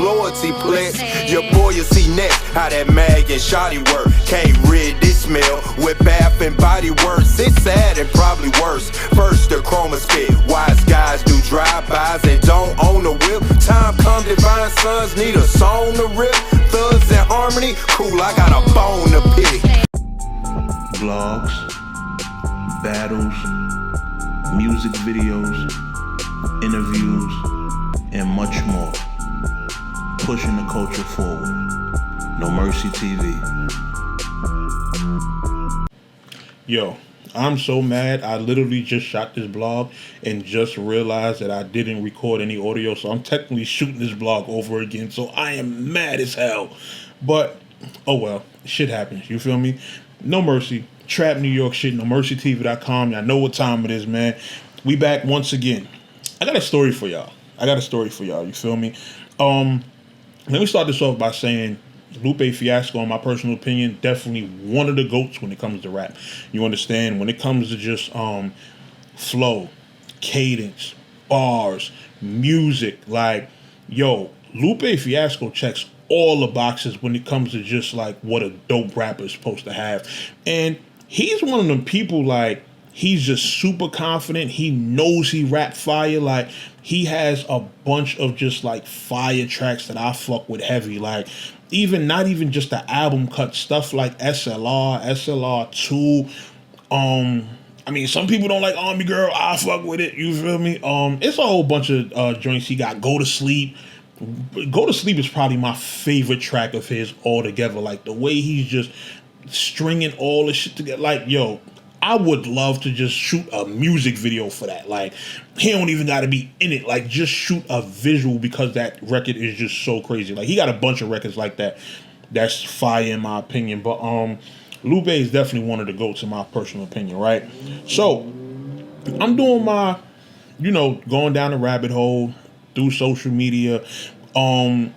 loyalty pledge. Your boy you see next, how that mag and shoddy work. Can't rid this smell with bath and body works. It's sad and probably worse. First the chroma spit, wise guys do drive-bys and don't own a whip. Time come, divine sons need a song to rip. Thugs in harmony, cool, I got a bone to pick. Vlogs, battles, music videos, interviews, and much more. Pushing the culture forward. No Mercy TV. Yo, I'm so mad. I literally just shot this vlog and just realized that I didn't record any audio, so I'm technically shooting this vlog over again, so I am mad as hell. But, oh well, shit happens, you feel me? No Mercy, Trap New York shit, NoMercyTV.com. Y'all know what time it is, man. We back once again. I got a story for y'all. You feel me? Let me start this off by saying Lupe Fiasco, in my personal opinion, definitely one of the GOATs when it comes to rap. You understand? When it comes to just flow, cadence, bars, music, like, yo, Lupe Fiasco checks all the boxes when it comes to just like what a dope rapper is supposed to have. And he's one of them people, like, he's just super confident. He knows he rap fire. Like, he has a bunch of just like fire tracks that I fuck with heavy. Like, not even just the album cut stuff like SLR2. I mean, some people don't like Army Girl. I fuck with it. You feel me? It's a whole bunch of joints he got. Go to Sleep. Go to Sleep is probably my favorite track of his altogether. Like, the way he's just stringing all this shit together. Like, yo, I would love to just shoot a music video for that. Like, he don't even got to be in it. Like, just shoot a visual, because that record is just so crazy. Like, he got a bunch of records like that that's fire in my opinion. But Lupe is definitely one of the GOATs in my personal opinion, right? So I'm doing my, going down the rabbit hole through social media. I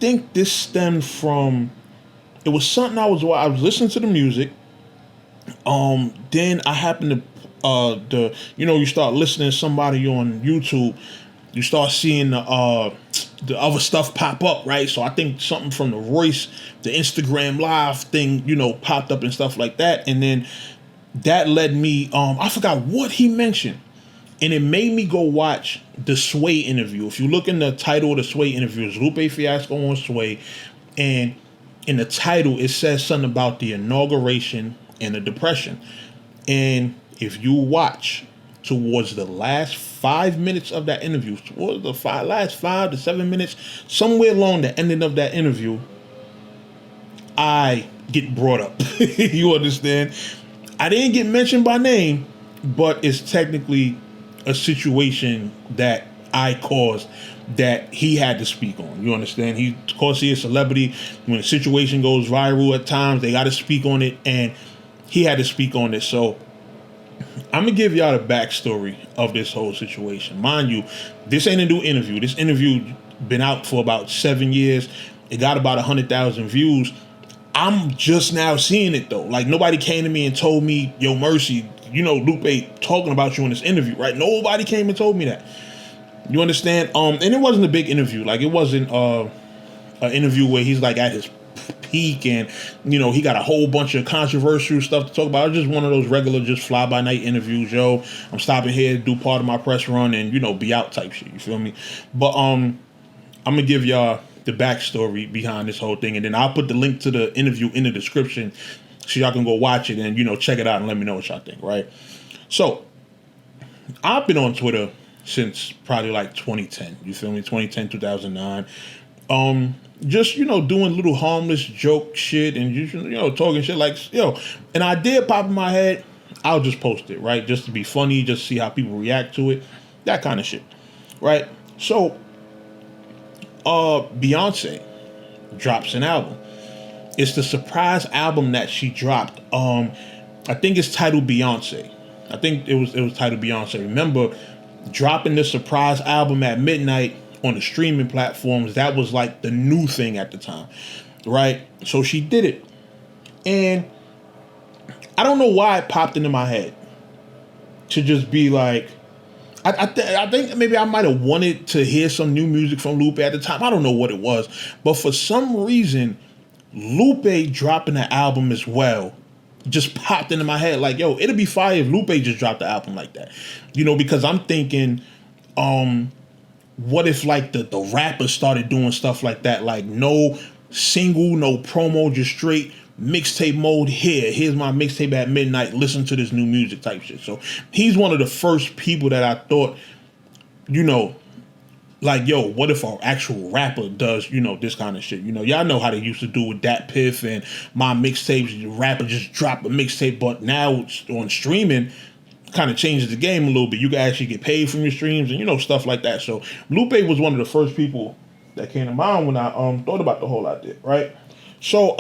think this stemmed from, it was something I was listening to the music. Then I happened to, you start listening to somebody on YouTube, you start seeing the other stuff pop up, right? So I think something from the Royce, the Instagram Live thing, popped up and stuff like that. And then that led me, I forgot what he mentioned. And it made me go watch the Sway interview. If you look in the title of the Sway interview, it's Lupe Fiasco on Sway. And in the title, it says something about the inauguration and the depression. And if you watch towards the last 5 minutes of that interview, towards the last 5 to 7 minutes, somewhere along the ending of that interview, I get brought up. You understand? I didn't get mentioned by name, but it's technically a situation that I caused that he had to speak on. You understand? Of course, he's a celebrity. When a situation goes viral at times, they got to speak on it, and he had to speak on this. So I'm going to give y'all the backstory of this whole situation. Mind you, this ain't a new interview. This interview been out for about 7 years. It got about 100,000 views. I'm just now seeing it, though. Like, nobody came to me and told me, yo, Mercy, Lupe talking about you in this interview, right? Nobody came and told me that. You understand? And it wasn't a big interview. Like, it wasn't an interview where he's like at his peak and, he got a whole bunch of controversial stuff to talk about. It was just one of those regular, just fly-by-night interviews. Yo, I'm stopping here to do part of my press run and, be out type shit. You feel me? But I'm going to give y'all the backstory behind this whole thing. And then I'll put the link to the interview in the description so y'all can go watch it and, check it out and let me know what y'all think, right? So I've been on Twitter since probably like 2010. You feel me? 2010, 2009. Just, doing little harmless joke shit and just, talking shit like, an idea pop in my head, I'll just post it, right? Just to be funny, just see how people react to it, that kind of shit, right? So, Beyonce drops an album. It's the surprise album that she dropped. I think it's titled Beyonce. I think it was titled Beyonce. Remember, dropping the surprise album at midnight on the streaming platforms, that was like the new thing at the time, right? So she did it. And I don't know why it popped into my head to just be like, I think maybe I might have wanted to hear some new music from Lupe at the time. I don't know what it was, but for some reason, Lupe dropping an album as well just popped into my head. Like, yo, it'd be fire if Lupe just dropped an album like that, because I'm thinking, what if like the rappers started doing stuff like that, like no single, no promo, just straight mixtape mode. Here's my mixtape at midnight, listen to this new music type shit. So he's one of the first people that I thought, like, yo, what if an actual rapper does, this kind of shit? Y'all know how they used to do with Dat Piff and my mixtapes. The rapper just drop a mixtape, but now it's on streaming, kind of changes the game a little bit. You can actually get paid from your streams and, stuff like that. So Lupe was one of the first people that came to mind when I thought about the whole idea, right? So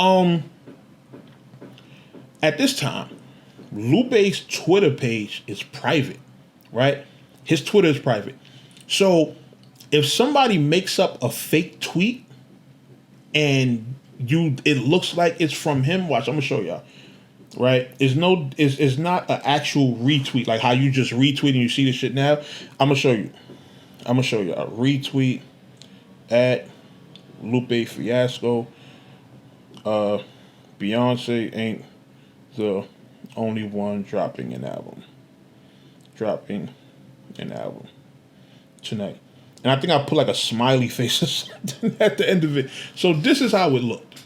at this time, Lupe's Twitter page is private, right? His Twitter is private. So if somebody makes up a fake tweet and it looks like it's from him, watch, I'm gonna show y'all. Right? It's not an actual retweet, like how you just retweet and you see the shit now. I'm gonna show you. A retweet at Lupe Fiasco. Beyonce ain't the only one dropping an album tonight. And I think I put like a smiley face or something at the end of it. So this is how it looked.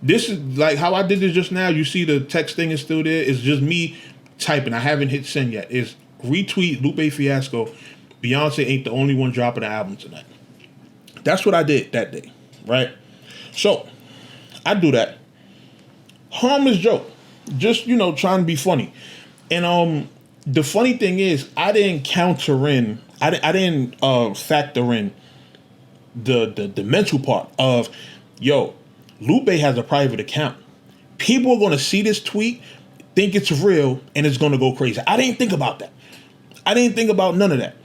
This is like how I did this just now. You see the text thing is still there. It's just me typing. I haven't hit send yet. It's retweet Lupe Fiasco. Beyonce ain't the only one dropping an album tonight. That's what I did that day, right? So I do that. Harmless joke. Just, trying to be funny. And the funny thing is, I didn't factor in the mental part of, yo, Lupe has a private account. People are going to see this tweet, think it's real, and it's going to go crazy. I didn't think about that. I didn't think about none of that.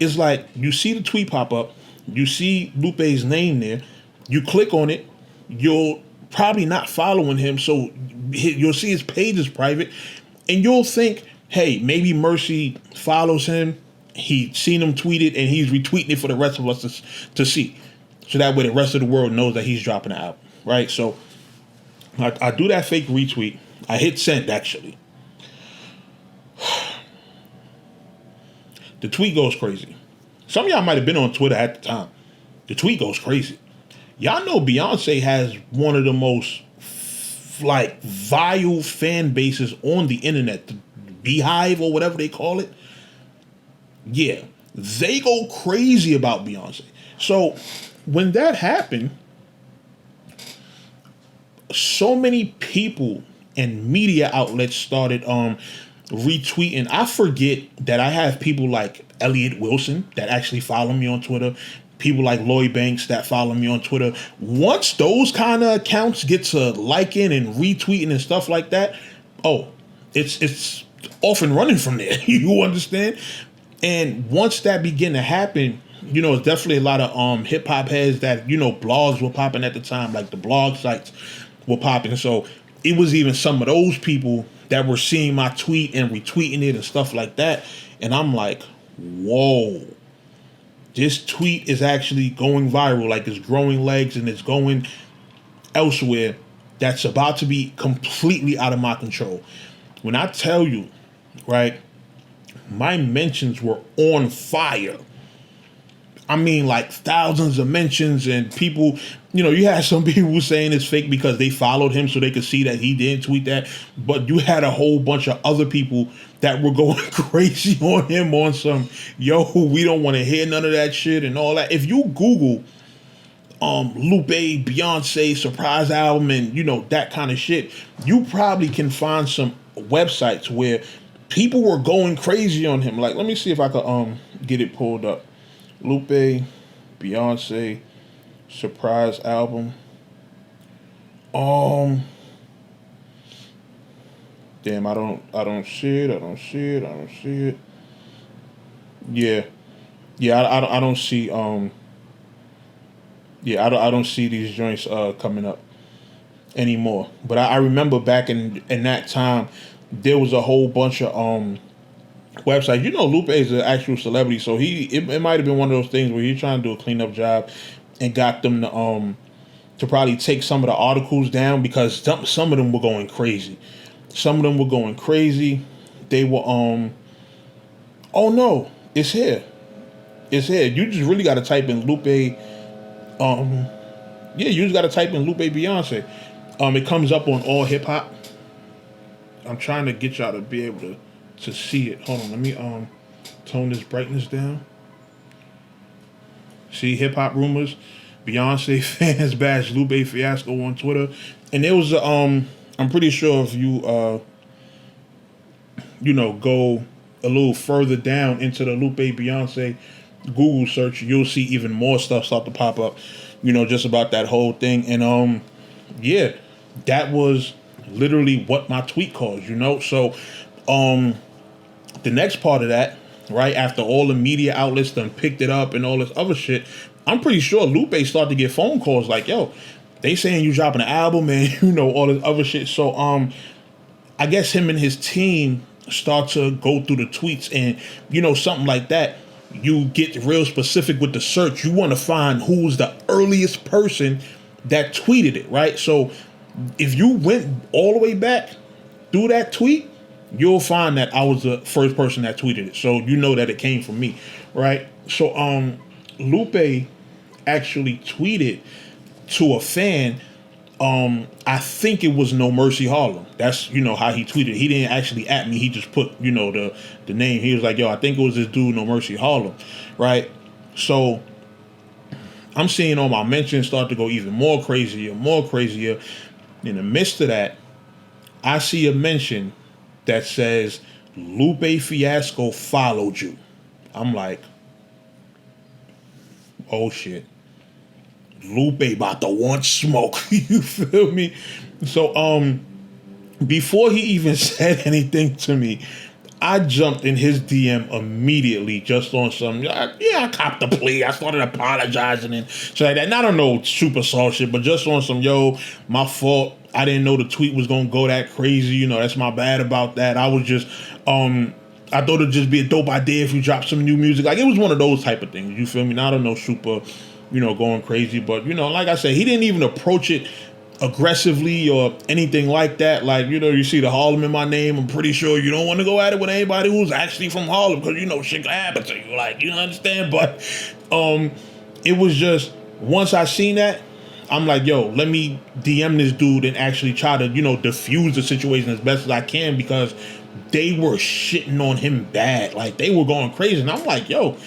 It's like, you see the tweet pop up, you see Lupe's name there, you click on it, you'll probably not following him, so you'll see his page is private, and you'll think, hey, maybe Mercy follows him, he's seen him tweet it, and he's retweeting it for the rest of us to see. So that way the rest of the world knows that he's dropping it out, right? So I do that fake retweet. I hit send, actually. The tweet goes crazy. Some of y'all might have been on Twitter at the time. The tweet goes crazy. Y'all know Beyonce has one of the most vile fan bases on the internet, the Beehive or whatever they call it. Yeah, they go crazy about Beyonce. So when that happened, so many people and media outlets started retweeting. I forget that I have people like Elliot Wilson that actually follow me on Twitter. People like Lloyd Banks that follow me on Twitter. Once those kind of accounts get to liking and retweeting and stuff like that, it's off and running from there. You understand? And once that began to happen, it's definitely a lot of hip hop heads that, blogs were popping at the time, like the blog sites were popping. So it was even some of those people that were seeing my tweet and retweeting it and stuff like that. And I'm like, whoa. This tweet is actually going viral, like it's growing legs and it's going elsewhere. That's about to be completely out of my control. When I tell you, right, my mentions were on fire. I mean, like thousands of mentions, and people, you had some people saying it's fake because they followed him so they could see that he didn't tweet that. But you had a whole bunch of other people that were going crazy on him on some, yo, we don't want to hear none of that shit and all that. If you Google Lupe, Beyonce, surprise album, and, that kind of shit, you probably can find some websites where people were going crazy on him. Like, let me see if I could get it pulled up. Lupe, Beyonce, surprise album. Damn, I don't see it. Yeah, I don't see. I don't see these joints coming up anymore. But I remember back in that time, there was a whole bunch of website. You know, Lupe is an actual celebrity, so it might have been one of those things where he's trying to do a cleanup job and got them to probably take some of the articles down because some of them were going crazy. Some of them were going crazy. They were oh no, it's here. It's here. You just really got to type in Lupe. Yeah, you just got to type in Lupe Beyonce. It comes up on all hip hop. I'm trying to get y'all to be able to see it. Hold on, let me tone this brightness down. See, hip hop rumors, Beyonce fans bash Lupe Fiasco on Twitter, and there was I'm pretty sure if you go a little further down into the Lupe Beyonce Google search, you'll see even more stuff start to pop up, just about that whole thing. And yeah, that was literally what my tweet caused, So the next part of that, right after all the media outlets done picked it up and all this other shit, I'm pretty sure Lupe started to get phone calls like, yo, they saying you dropping an album and all this other shit. So I guess him and his team start to go through the tweets and something like that. You get real specific with the search. You want to find who's the earliest person that tweeted it, right? So if you went all the way back through that tweet, you'll find that I was the first person that tweeted it. So you know that it came from me, right? So Lupe actually tweeted to a fan. I think it was No Mercy Harlem. That's how he tweeted. He didn't actually at me. He just put the name. He was like, yo, I think it was this dude No Mercy Harlem, right? So I'm seeing all my mentions start to go even more crazier. In the midst of that, I see a mention that says Lupe Fiasco followed you. I'm like, oh shit. Lupe about to want smoke. You feel me? So before he even said anything to me, I jumped in his DM immediately just on some, I copped the plea. I started apologizing and shit like that. And I don't know super soft shit, but just on some, yo, my fault. I didn't know the tweet was going to go that crazy. That's my bad about that. I was just, I thought it'd just be a dope idea if you dropped some new music. Like, it was one of those type of things. You feel me? Now, I don't know super, going crazy. But, like I said, he didn't even approach it aggressively or anything like that. Like, you see the Harlem in my name. I'm pretty sure you don't want to go at it with anybody who's actually from Harlem because, shit can happen to you. Like, you understand? But it was just, once I seen that, I'm like, yo, let me DM this dude and actually try to, diffuse the situation as best as I can because they were shitting on him bad. Like, they were going crazy. And I'm like, yo,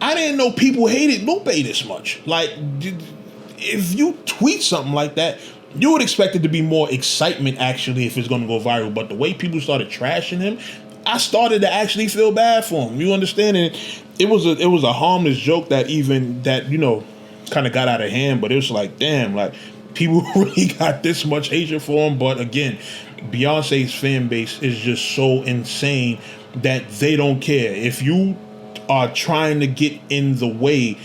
I didn't know people hated Lupe this much. Like, if you tweet something like that, you would expect it to be more excitement, actually, if it's going to go viral. But the way people started trashing him, I started to actually feel bad for him. You understand? And it was a harmless joke that kind of got out of hand, but it was like, damn, like people really got this much hatred for him. But again, Beyonce's fan base is just so insane that they don't care. If you are trying to get in the way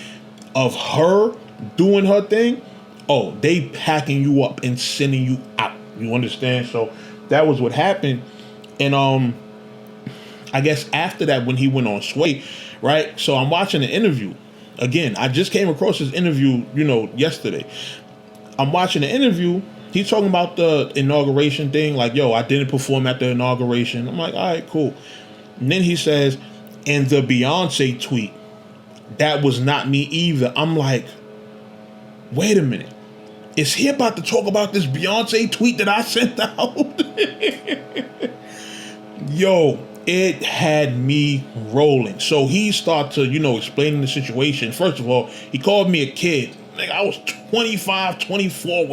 of her doing her thing, oh, they packing you up and sending you out. You understand? So that was what happened. And I guess after that, when he went on Sway, right? So I'm watching the interview. Again, I just came across his interview, yesterday. I'm watching the interview. He's talking about the inauguration thing. Like, yo, I didn't perform at the inauguration. I'm like, all right, cool. And then he says, and the Beyonce tweet, that was not me either. I'm like, wait a minute. Is he about to talk about this Beyonce tweet that I sent out? Yo, it had me rolling. So he started to, explaining the situation. First of all, he called me a kid. Like, I was 25, 24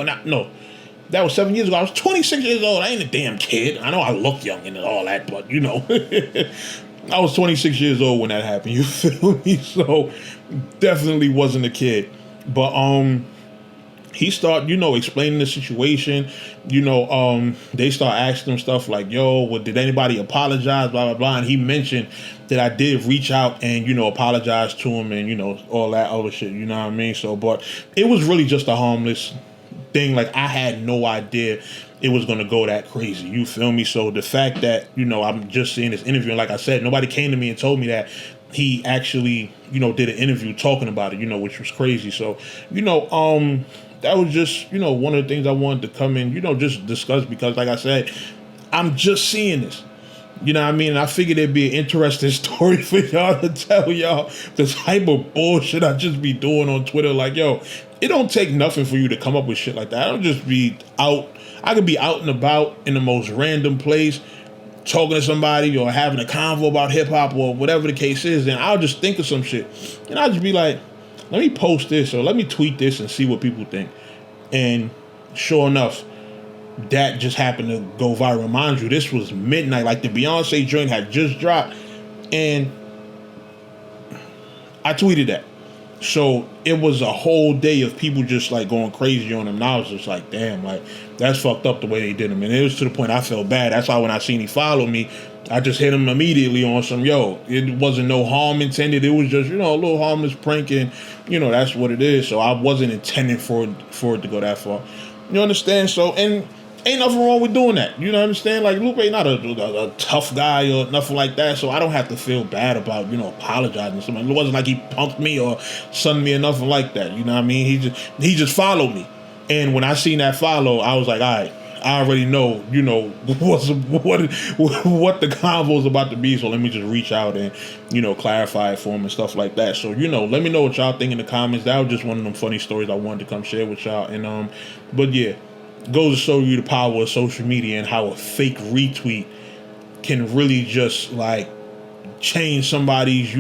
that was 7 years ago. I was 26 years old. I ain't a damn kid. I know I look young and all that, but I was 26 years old when that happened. You feel me? So definitely wasn't a kid. But he started, explaining the situation. They start asking him stuff like, yo, did anybody apologize, blah, blah, blah. And he mentioned that I did reach out and, apologize to him and, all that other shit, you know what I mean? So, but it was really just a harmless thing. Like, I had no idea it was going to go that crazy. You feel me? So the fact that, I'm just seeing this interview, and like I said, nobody came to me and told me that he actually, did an interview talking about it, which was crazy. So, that was just, one of the things I wanted to come in, just discuss, because like I said, I'm just seeing this. You know what I mean? And I figured it'd be an interesting story for y'all to tell y'all the type of bullshit I just be doing on Twitter. Like, yo, it don't take nothing for you to come up with shit like that. I don't just be out. I could be out and about in the most random place, talking to somebody or having a convo about hip hop or whatever the case is. And I'll just think of some shit. And I'll just be like, let me post this or let me tweet this and see what people think. And sure enough, that just happened to go viral. Mind you, this was midnight. Like, the Beyonce joint had just dropped, and I tweeted that. So it was a whole day of people just like going crazy on him. And I was just like, damn, like, that's fucked up the way they did him. And it was to the point I felt bad. That's why when I seen he followed me, I just hit him immediately on some, yo, it wasn't no harm intended. It was just, a little harmless prank, and, that's what it is. So I wasn't intending for it to go that far. You understand? So, and ain't nothing wrong with doing that. You know what I'm saying? Like, Lupe not a tough guy or nothing like that, so I don't have to feel bad about, apologizing to somebody. It wasn't like he punked me or sunned me or nothing like that. You know what I mean? He just followed me. And when I seen that follow, I was like, all right, I already know, what the convo is about to be, so let me just reach out and, clarify it for him and stuff like that. So, let me know what y'all think in the comments. That was just one of them funny stories I wanted to come share with y'all. And, but yeah, goes to show you the power of social media and how a fake retweet can really just like change somebody's,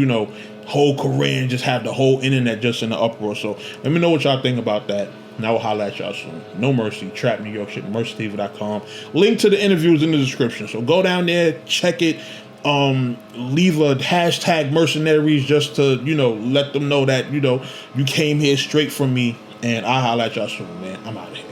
whole career and just have the whole internet just in the uproar. So let me know what y'all think about that. And I will holler at y'all soon. No Mercy, Trap New York shit, NoMercyTV.com. Link to the interviews in the description. So go down there, check it. Leave a hashtag mercenaries just to, let them know that, you came here straight from me. And I'll holler at y'all soon, man. I'm out of here.